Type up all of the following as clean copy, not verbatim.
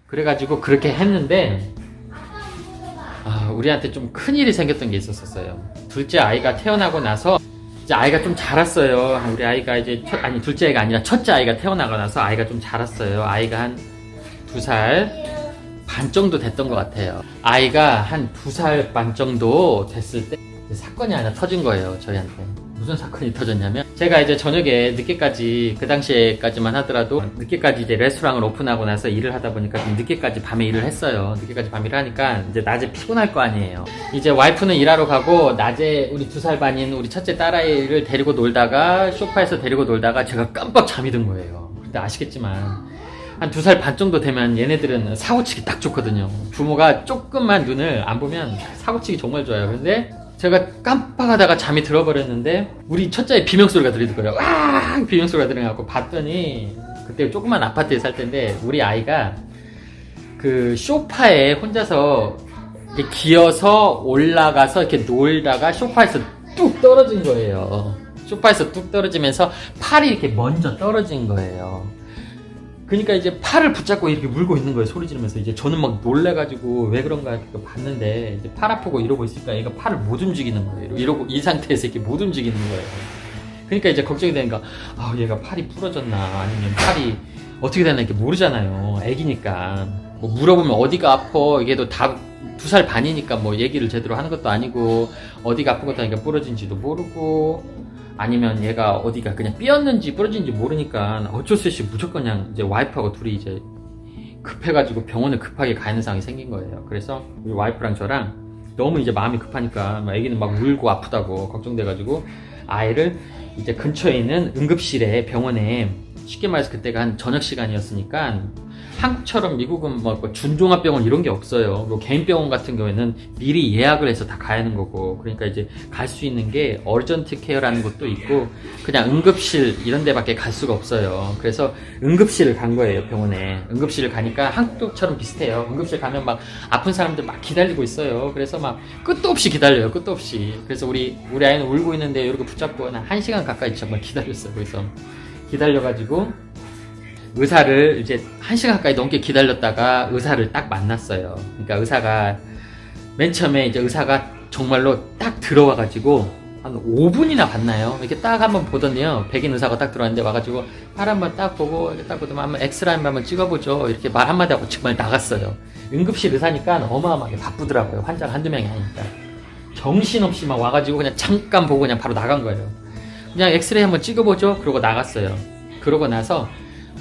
그래가지고 그렇게 했는데 우리한테 좀 큰일이 생겼던 게 있었어요. 둘째 아이가 태어나고 나서 이제 아이가 좀 자랐어요. 우리 아이가 이제 둘째 아이가 아니라 첫째 아이가 태어나고 나서 아이가 좀 자랐어요. 아이가 한 2살 반 정도 됐던 것 같아요. 아이가 한 2살 반 정도 됐을 때 사건이 하나 터진 거예요, 저희한테. 무슨 사건이 터졌냐면, 제가 이제 저녁에 늦게까지, 그 당시에까지만 하더라도 늦게까지 이제 레스토랑을 오픈하고 나서 일을 하다 보니까 좀 늦게까지 밤에 일을 했어요. 늦게까지 밤에 일을 하니까 이제 낮에 피곤할 거 아니에요. 이제 와이프는 일하러 가고 낮에 우리 2살 반인 우리 첫째 딸아이를 데리고 놀다가 소파에서 데리고 놀다가 제가 깜빡 잠이 든 거예요. 근데 아시겠지만 한 2살 반 정도 되면 얘네들은 사고치기 딱 좋거든요. 부모가 조금만 눈을 안 보면 사고치기 정말 좋아요. 근데 제가 깜빡하다가 잠이 들어버렸는데 우리 첫째의 비명소리가 들리더라고요. 와! 비명소리가 들려갖고 봤더니 그때 조그만 아파트에 살 때인데 우리 아이가 그 소파에 혼자서 이렇게 기어서 올라가서 이렇게 놀다가 소파에서 뚝 떨어진 거예요. 소파에서 뚝 떨어지면서 팔이 이렇게 먼저 떨어진 거예요. 그러니까 이제 팔을 붙잡고 이렇게 물고 있는 거예요. 소리 지르면서. 이제 저는 막 놀래가지고 왜 그런가 이렇게 봤는데 이제 팔 아프고 이러고 있으니까 얘가 팔을 못 움직이는 거예요. 이러고 이 상태에서 이렇게 못 움직이는 거예요. 그러니까 이제 걱정이 되니까 얘가 팔이 부러졌나 아니면 팔이 어떻게 되나 이렇게 모르잖아요. 애기니까. 뭐 물어보면 어디가 아파 이게도 다 2살 반이니까 뭐 얘기를 제대로 하는 것도 아니고 어디가 아픈 것도 아니니까 부러진지도 모르고 아니면 얘가 어디가 그냥 삐었는지 부러진지 모르니까 어쩔 수 없이 무조건 그냥 이제 와이프하고 둘이 이제 급해가지고 병원을 급하게 가 있는 상황이 생긴 거예요. 그래서 우리 와이프랑 저랑 너무 이제 마음이 급하니까 애기는 막 울고 아프다고 걱정돼가지고 아이를 이제 근처에 있는 응급실에 병원에 쉽게 말해서 그때가 한 저녁 시간이었으니까 한국처럼 미국은 뭐 준종합병원 이런 게 없어요. 그리고 개인 병원 같은 경우에는 미리 예약을 해서 다 가야 하는 거고, 그러니까 이제 갈 수 있는 게 어전트 케어라는 것도 있고 그냥 응급실 이런 데밖에 갈 수가 없어요. 그래서 응급실을 간 거예요. 병원에 응급실을 가니까 한국처럼 비슷해요. 응급실 가면 막 아픈 사람들 막 기다리고 있어요. 그래서 막 끝도 없이 기다려요. 끝도 없이. 그래서 우리 아이는 울고 있는데 이렇게 붙잡고 한 1시간 가까이 정말 기다렸어요. 그래서 기다려가지고 의사를 이제 1시간 가까이 넘게 기다렸다가 의사를 딱 만났어요. 그러니까 의사가 맨 처음에 이제 의사가 정말로 딱 들어와가지고 한 5분이나 봤나요? 이렇게 딱 한번 보더니요. 백인 의사가 딱 들어왔는데 와가지고 팔 한번 딱 보고 이렇게 딱 보더니 한번 엑스라인 한번 찍어보죠. 이렇게 말 한마디 하고 정말 나갔어요. 응급실 의사니까 어마어마하게 바쁘더라고요. 환자가 한두 명이 아니니까. 정신없이 막 와가지고 그냥 잠깐 보고 그냥 바로 나간 거예요. 그냥 엑스레이 한번 찍어보죠. 그러고 나갔어요. 그러고 나서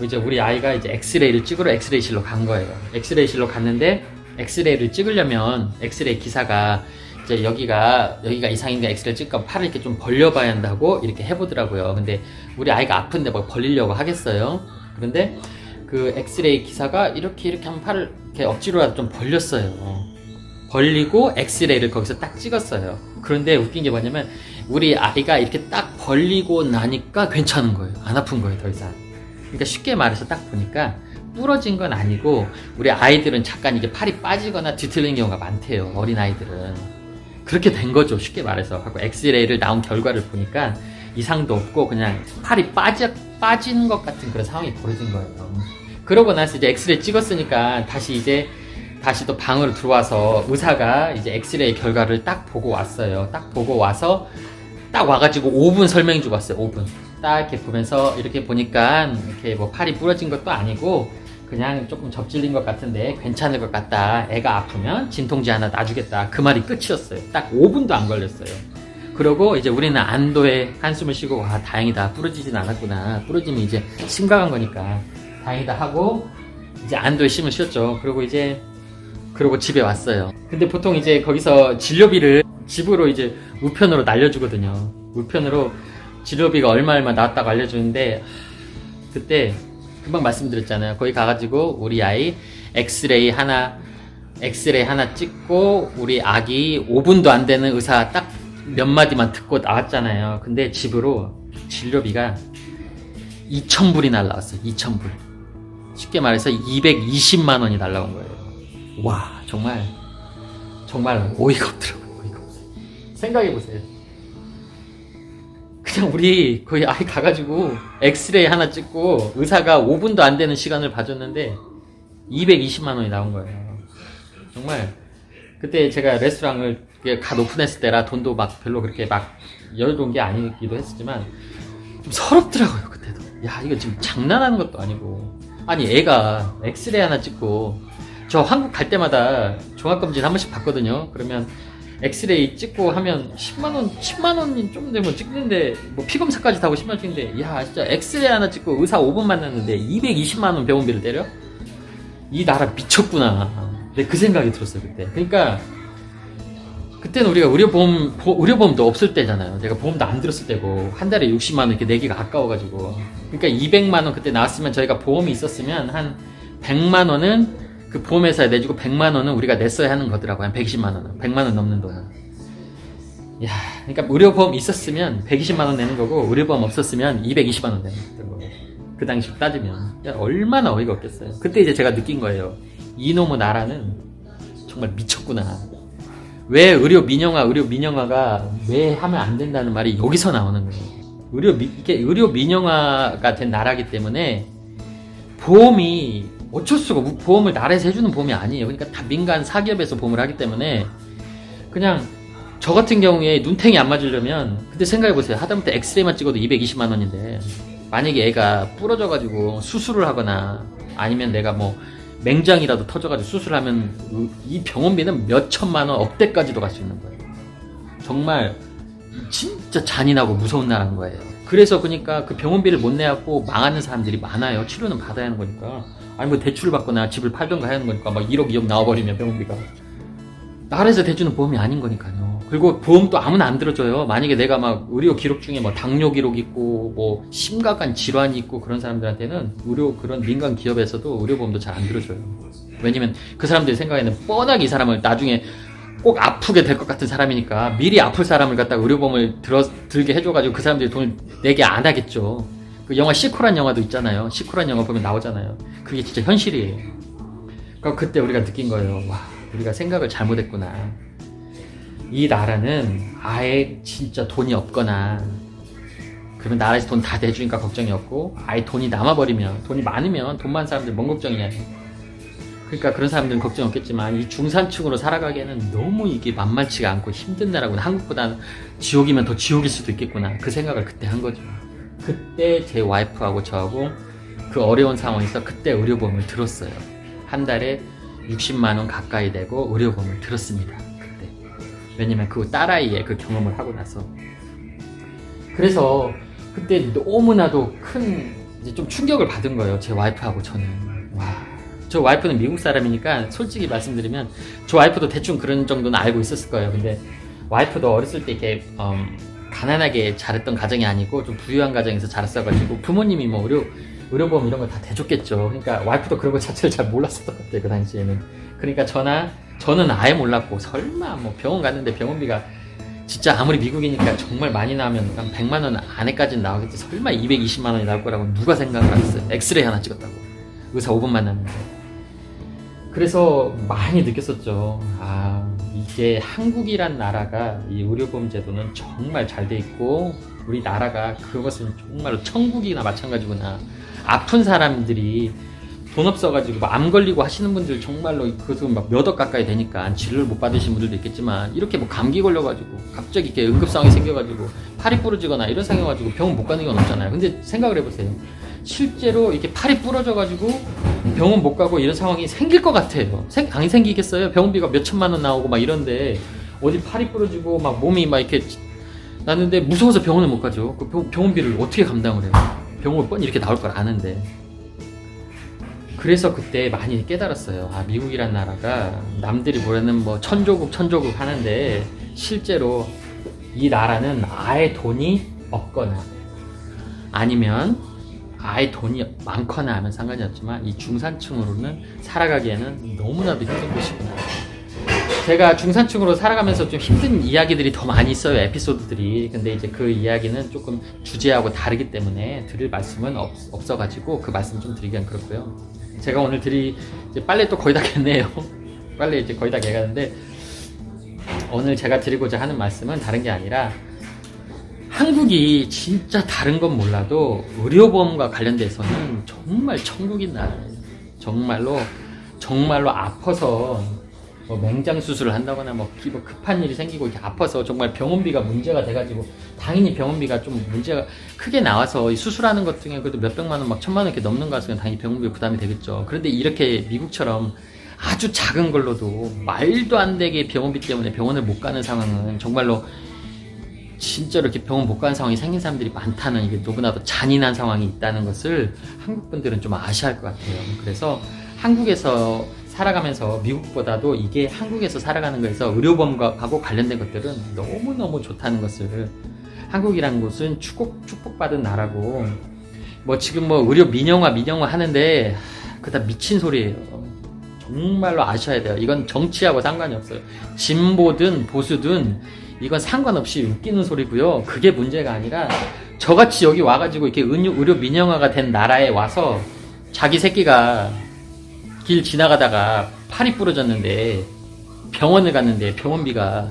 이제 우리 아이가 이제 엑스레이를 찍으러 엑스레이실로 간 거예요. 엑스레이실로 갔는데 엑스레이를 찍으려면 엑스레이 기사가 이제 여기가 이상인가 엑스레이 찍고 팔을 이렇게 좀 벌려봐야 한다고 이렇게 해보더라고요. 근데 우리 아이가 아픈데 뭐 벌리려고 하겠어요. 그런데 그 엑스레이 기사가 이렇게 한번 팔을 이렇게 억지로라도 좀 벌렸어요. 벌리고 엑스레이를 거기서 딱 찍었어요. 그런데 웃긴 게 뭐냐면 우리 아이가 이렇게 딱 벌리고 나니까 괜찮은 거예요. 안 아픈 거예요, 더 이상. 그러니까 쉽게 말해서 딱 보니까 부러진 건 아니고 우리 아이들은 잠깐 이게 팔이 빠지거나 뒤틀리는 경우가 많대요. 어린 아이들은. 그렇게 된 거죠. 쉽게 말해서. 하고 엑스레이를 나온 결과를 보니까 이상도 없고 그냥 팔이 빠지는 것 같은 그런 상황이 벌어진 거예요. 그러고 나서 이제 엑스레이 찍었으니까 다시 또 방으로 들어와서 의사가 이제 엑스레이 결과를 딱 보고 왔어요. 딱 보고 와서 딱 와가지고 5분 설명 주고 왔어요. 5분. 딱 이렇게 보면서 이렇게 보니까 이렇게 뭐 팔이 부러진 것도 아니고 그냥 조금 접질린 것 같은데 괜찮을 것 같다. 애가 아프면 진통제 하나 놔주겠다. 그 말이 끝이었어요. 딱 5분도 안 걸렸어요. 그러고 이제 우리는 안도의 한숨을 쉬고 다행이다. 부러지진 않았구나. 부러지면 이제 심각한 거니까 다행이다 하고 이제 안도의 쉼을 쉬었죠. 그러고 집에 왔어요. 근데 보통 이제 거기서 진료비를 집으로 이제 우편으로 날려주거든요. 우편으로 진료비가 얼마 나왔다고 알려주는데 그때 금방 말씀드렸잖아요. 거기 가가지고 우리 아이 엑스레이 하나 찍고 우리 아기 5분도 안 되는 의사 딱 몇 마디만 듣고 나왔잖아요. 근데 집으로 진료비가 2,000불이 날라왔어요. 2,000불. 쉽게 말해서 220만 원이 날라온 거예요. 와, 정말 어이가 없더라고요. 어이가 없어요. 생각해보세요. 그냥 우리 거기 아이 가가지고 엑스레이 하나 찍고 의사가 5분도 안 되는 시간을 봐줬는데 220만 원이 나온 거예요. 정말 그때 제가 레스토랑을 갓 오픈했을 때라 돈도 막 별로 그렇게 막 여유로운 게 아니기도 했지만 좀 서럽더라고요. 그때도 야 이거 지금 장난하는 것도 아니고 아니 애가 엑스레이 하나 찍고 저 한국 갈 때마다 종합검진 한 번씩 받거든요. 그러면 엑스레이 찍고 하면 10만 원이 좀 되면 찍는데 뭐 피검사까지 다 하고 10만 원 찍는데 야 진짜 엑스레이 하나 찍고 의사 5분 만났는데 220만 원 병원비를 때려? 이 나라 미쳤구나. 근데 그 생각이 들었어요 그때. 그러니까 그때는 우리가 의료보험도 없을 때잖아요. 내가 보험도 안 들었을 때고 한 달에 60만 원 이렇게 내기가 아까워가지고 그러니까 200만 원 그때 나왔으면 저희가 보험이 있었으면 한 100만 원은 그 보험회사에 내주고 100만 원은 우리가 냈어야 하는 거더라고요. 한 120만 원은 100만 원 넘는 돈은. 야, 그러니까 의료보험 있었으면 120만 원 내는 거고 의료보험 없었으면 220만 원 내는 거고 그 당시 따지면 야, 얼마나 어이가 없겠어요. 그때 이제 제가 느낀 거예요. 이놈의 나라는 정말 미쳤구나. 왜 의료 민영화가 왜 하면 안 된다는 말이 여기서 나오는 거예요. 이게 의료 민영화가 된 나라기 때문에 보험이 어쩔 수가 없고 보험을 나라에서 해주는 보험이 아니에요. 그러니까 다 민간 사기업에서 보험을 하기 때문에 그냥 저 같은 경우에 눈탱이 안 맞으려면 그때 생각해보세요. 하다못해 엑스레이만 찍어도 220만 원인데 만약에 애가 부러져가지고 수술을 하거나 아니면 내가 뭐 맹장이라도 터져가지고 수술하면 이 병원비는 몇 천만 원 억대까지도 갈 수 있는 거예요. 정말 진짜 잔인하고 무서운 나라인 거예요. 그래서 그러니까 그 병원비를 못 내갖고 망하는 사람들이 많아요. 치료는 받아야 하는 거니까. 아니 뭐 대출을 받거나 집을 팔던가 하는 거니까 막 1억 2억 나와버리면 병원비가 나라에서 대주는 보험이 아닌 거니까요. 그리고 보험도 아무나 안 들어줘요. 만약에 내가 막 의료 기록 중에 뭐 당뇨 기록 있고 뭐 심각한 질환이 있고 그런 사람들한테는 그런 민간 기업에서도 의료보험도 잘 안 들어줘요. 왜냐면 그 사람들이 생각에는 뻔하게 이 사람을 나중에 꼭 아프게 될 것 같은 사람이니까 미리 아플 사람을 갖다가 의료보험을 들게 해줘가지고 그 사람들이 돈을 내게 안 하겠죠. 그 영화 시코란 영화도 있잖아요. 시코란 영화 보면 나오잖아요. 그게 진짜 현실이에요. 그러니까 그때 우리가 느낀 거예요. 와, 우리가 생각을 잘못했구나. 이 나라는 아예 진짜 돈이 없거나 그러면 나라에서 돈 다 내주니까 걱정이 없고 아예 돈이 남아버리면 돈이 많으면 돈 많은 사람들 뭔 걱정이냐. 그러니까 그런 사람들은 걱정 없겠지만 이 중산층으로 살아가기에는 너무 이게 만만치가 않고 힘든 나라구나. 한국보다는 지옥이면 더 지옥일 수도 있겠구나. 그 생각을 그때 한 거죠. 그때 제 와이프하고 저하고 그 어려운 상황에서 그때 의료보험을 들었어요. 한 달에 60만 원 가까이 되고 의료보험을 들었습니다. 그때. 왜냐면 그 딸아이의 그 경험을 하고 나서. 그래서 그때 너무나도 큰 이제 좀 충격을 받은 거예요. 제 와이프하고 저는. 와. 저 와이프는 미국 사람이니까 솔직히 말씀드리면 저 와이프도 대충 그런 정도는 알고 있었을 거예요. 근데 와이프도 어렸을 때 이렇게 가난하게 자랐던 가정이 아니고 좀 부유한 가정에서 자랐어가지고 부모님이 뭐 의료보험 이런 거 다 대줬겠죠. 그러니까 와이프도 그런 거 자체를 잘 몰랐었던 것 같아요. 그 당시에는. 그러니까 저는 아예 몰랐고 설마 뭐 병원 갔는데 병원비가 진짜 아무리 미국이니까 정말 많이 나오면 한 100만 원 안에까지는 나오겠지. 설마 220만 원이 나올 거라고 누가 생각을 했어요. 엑스레이 하나 찍었다고. 의사 5분 만났는데. 그래서 많이 느꼈었죠. 아, 이게 한국이란 나라가 이 의료보험 제도는 정말 잘 돼 있고 우리 나라가 그것은 정말로 천국이나 마찬가지구나. 아픈 사람들이 돈 없어가지고 암 걸리고 하시는 분들 정말로 그것은 막 몇 억 가까이 되니까 진료를 못 받으신 분들도 있겠지만 이렇게 뭐 감기 걸려가지고 갑자기 이렇게 응급 상황이 생겨가지고 팔이 부러지거나 이런 상황 가지고 병원 못 가는 경우는 없잖아요. 근데 생각을 해보세요. 실제로 이렇게 팔이 부러져가지고 병원 못 가고 이런 상황이 생길 것 같아요. 안 생기겠어요? 병원비가 몇 천만 원 나오고 막 이런데 어디 팔이 부러지고 막 몸이 막 이렇게 났는데 무서워서 병원을 못 가죠. 그 병원비를 어떻게 감당을 해요? 병원 뻔히 이렇게 나올 걸 아는데. 그래서 그때 많이 깨달았어요. 아, 미국이란 나라가 남들이 뭐라는 뭐 천조국 하는데 실제로 이 나라는 아예 돈이 없거나 아니면 아예 돈이 많거나 하면 상관이 없지만 이 중산층으로는 살아가기에는 너무나도 힘든 곳이구나. 제가 중산층으로 살아가면서 좀 힘든 이야기들이 더 많이 있어요. 에피소드들이. 근데 이제 그 이야기는 조금 주제하고 다르기 때문에 드릴 말씀은 없어가지고 그 말씀 좀 드리기는 그렇고요. 제가 오늘 이제 빨래 또 거의 다 겠네요. 빨래 이제 거의 다 개가는데 오늘 제가 드리고자 하는 말씀은 다른 게 아니라 한국이 진짜 다른 건 몰라도 의료보험과 관련돼서는 정말 천국인 나라예요. 정말로 정말로 아파서 뭐 맹장 수술을 한다거나 뭐 급한 일이 생기고 이렇게 아파서 정말 병원비가 문제가 돼가지고 당연히 병원비가 좀 문제가 크게 나와서 이 수술하는 것 중에 그래도 몇백만 원 막 천만 원 이렇게 넘는 거 같으면 당연히 병원비 부담이 되겠죠. 그런데 이렇게 미국처럼 아주 작은 걸로도 말도 안 되게 병원비 때문에 병원을 못 가는 상황은 정말로 진짜로 이렇게 병원 못 가는 상황이 생긴 사람들이 많다는, 이게 누구나도 잔인한 상황이 있다는 것을 한국 분들은 좀 아셔야 할 것 같아요. 그래서 한국에서 살아가면서 미국보다도 이게 한국에서 살아가는 거에서 의료보험하고 관련된 것들은 너무너무 좋다는 것을, 한국이라는 곳은 축복받은 나라고, 뭐 지금 뭐 의료 민영화 하는데 그다 미친 소리예요. 정말로 아셔야 돼요. 이건 정치하고 상관이 없어요. 진보든 보수든 이건 상관없이 웃기는 소리고요. 그게 문제가 아니라 저같이 여기 와가지고 이렇게 의료 민영화가 된 나라에 와서 자기 새끼가 길 지나가다가 팔이 부러졌는데 병원을 갔는데 병원비가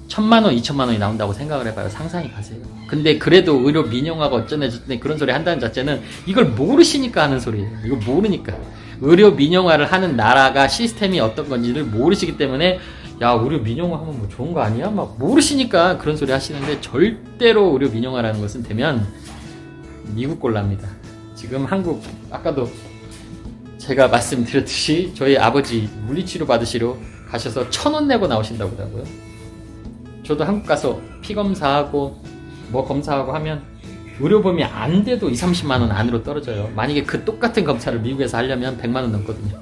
1,000만 원, 2,000만 원이 나온다고 생각을 해봐요. 상상이 가세요. 근데 그래도 의료 민영화가 어쩌네 저쩌네 그런 소리 한다는 자체는 이걸 모르시니까 하는 소리예요. 이거 모르니까. 의료 민영화를 하는 나라가 시스템이 어떤 건지를 모르시기 때문에 야, 의료 민영화 하면 뭐 좋은 거 아니야? 막 모르시니까 그런 소리 하시는데, 절대로 의료 민영화라는 것은 되면 미국 꼴납니다. 지금 한국, 아까도 제가 말씀드렸듯이 저희 아버지 물리치료 받으시러 가셔서 1,000원 내고 나오신다고 하더라고요. 저도 한국 가서 피 검사하고 뭐 검사하고 하면 의료보험이 안 돼도 20-30만 원 안으로 떨어져요. 만약에 그 똑같은 검사를 미국에서 하려면 100만 원 넘거든요.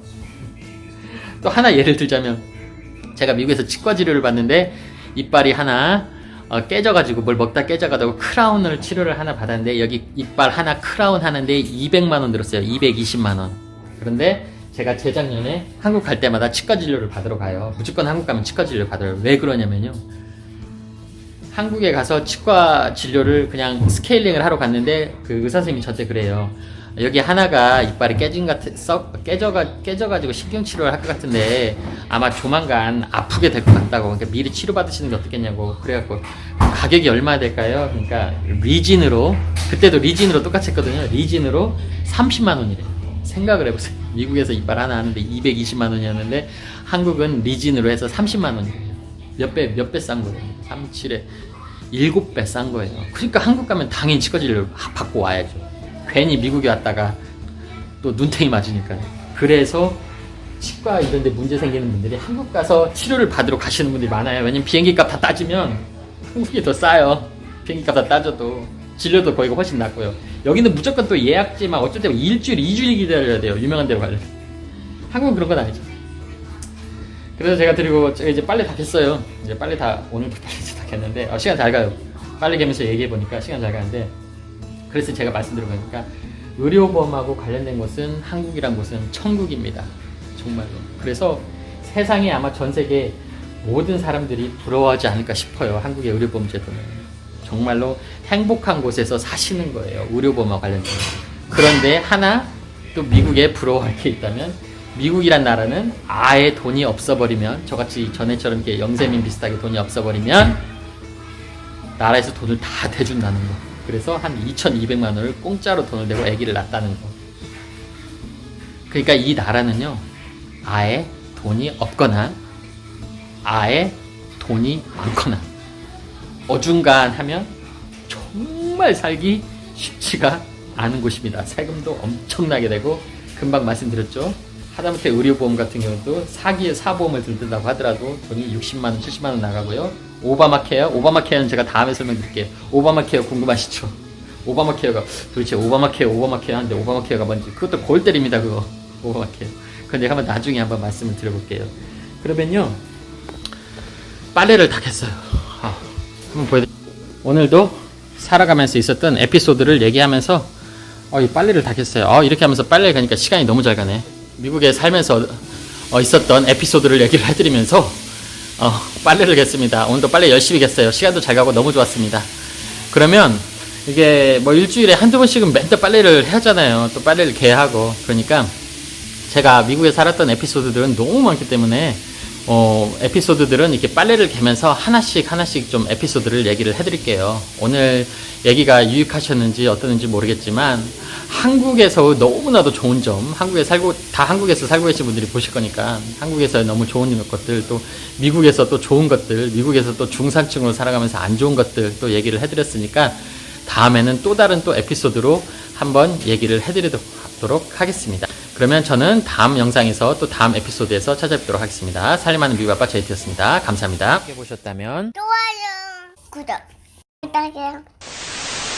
또 하나 예를 들자면, 제가 미국에서 치과 치료를 받는데 이빨이 하나 깨져가지고 뭘 먹다 깨져가지고 크라운을 치료를 하나 받았는데, 여기 이빨 하나 크라운 하는데 200만 원 들었어요. 220만 원. 그런데 제가 재작년에 한국 갈 때마다 치과 진료를 받으러 가요. 무조건 한국 가면 치과 진료 받아요. 왜 그러냐면요, 한국에 가서 치과 진료를 그냥 스케일링을 하러 갔는데 그 의사 선생님이 저한테 그래요. 여기 하나가 이빨이 깨져가지고 신경치료를 할 것 같은데 아마 조만간 아프게 될 것 같다고. 그러니까 미리 치료받으시는 게 어떻겠냐고. 그래갖고 가격이 얼마 될까요? 그러니까 리진으로, 그때도 리진으로 똑같이 했거든요. 리진으로 30만 원이래요. 생각을 해보세요. 미국에서 이빨 하나 하는데 220만 원이었는데 한국은 리진으로 해서 30만 원이래요. 몇 배 싼 거예요. 37에 7배 싼 거예요. 그러니까 한국 가면 당연히 치과 진료를 받고 와야죠. 괜히 미국에 왔다가 또 눈탱이 맞으니까요. 그래서 치과 이런 데 문제 생기는 분들이 한국 가서 치료를 받으러 가시는 분들이 많아요. 왜냐면 비행기 값 다 따지면 한국이 더 싸요. 비행기 값 다 따져도 진료도 거기가 훨씬 낫고요. 여기는 무조건 또 예약제 막 어쩔 때 일주일, 2주일 기다려야 돼요. 유명한 데로 가려면. 한국은 그런 건 아니죠. 그래서 제가 이제 빨래 다 겠어요. 이제 빨래 다, 오늘부터 빨래 다 겠는데 시간 잘 가요. 빨래 개면서 얘기해 보니까 시간 잘 가는데, 그래서 제가 말씀드려보니까 의료보험하고 관련된 곳은, 한국이란 곳은 천국입니다. 정말로. 그래서 세상에 아마 전 세계 모든 사람들이 부러워하지 않을까 싶어요. 한국의 의료보험 제도는. 정말로 행복한 곳에서 사시는 거예요. 의료보험과 관련된. 그런데 하나 또 미국에 부러워할 게 있다면, 미국이란 나라는 아예 돈이 없어버리면, 저같이 전에처럼 이렇게 영세민 비슷하게 돈이 없어버리면 나라에서 돈을 다 대준다는 거. 그래서 한 2,200만 원을 공짜로 돈을 내고 아기를 낳았다는 거. 그러니까 이 나라는요, 아예 돈이 없거나 아예 돈이 많거나 어중간하면 정말 살기 쉽지가 않은 곳입니다. 세금도 엄청나게 되고, 금방 말씀드렸죠. 하다못해 의료보험 같은 경우도 사보험을 들든다고 하더라도 돈이 60만 원, 70만 원 나가고요. 오바마케어는 제가 다음에 설명드릴게요. 오바마케어 궁금하시죠? 오바마케어가 도대체 오바마케어 하는데 오바마케어가 뭔지, 그것도 골 때립니다. 그거 오바마케어. 근데 한번 나중에 한번 말씀을 드려볼게요. 그러면요, 빨래를 다 겠어요. 한번 보여드릴게요. 오늘도 살아가면서 있었던 에피소드를 얘기하면서 이 빨래를 다 겠어요. 이렇게 하면서 빨래를 가니까 시간이 너무 잘 가네. 미국에 살면서 있었던 에피소드를 얘기를 해드리면서 빨래를 겠습니다. 오늘도 빨래 열심히 겠어요. 시간도 잘 가고 너무 좋았습니다. 그러면 이게 뭐 일주일에 한두 번씩은 맨날 빨래를 해야 하잖아요. 또 빨래를 개야 하고. 그러니까 제가 미국에 살았던 에피소드들은 너무 많기 때문에 에피소드들은 이렇게 빨래를 개면서 하나씩 좀 에피소드를 얘기를 해드릴게요. 오늘 얘기가 유익하셨는지 어떠는지 모르겠지만 한국에서 너무나도 좋은 점, 한국에서 살고 계신 분들이 보실 거니까 한국에서 너무 좋은 것들, 또 미국에서 또 좋은 것들, 미국에서 또 중산층으로 살아가면서 안 좋은 것들 또 얘기를 해드렸으니까 다음에는 또 다른 또 에피소드로 한번 얘기를 해드리도록 하겠습니다. 그러면 저는 다음 영상에서 또 다음 에피소드에서 찾아뵙도록 하겠습니다. 살림하는 미국 아빠 제이트였습니다. 감사합니다. 보셨다면 좋아요, 구독 부탁해요.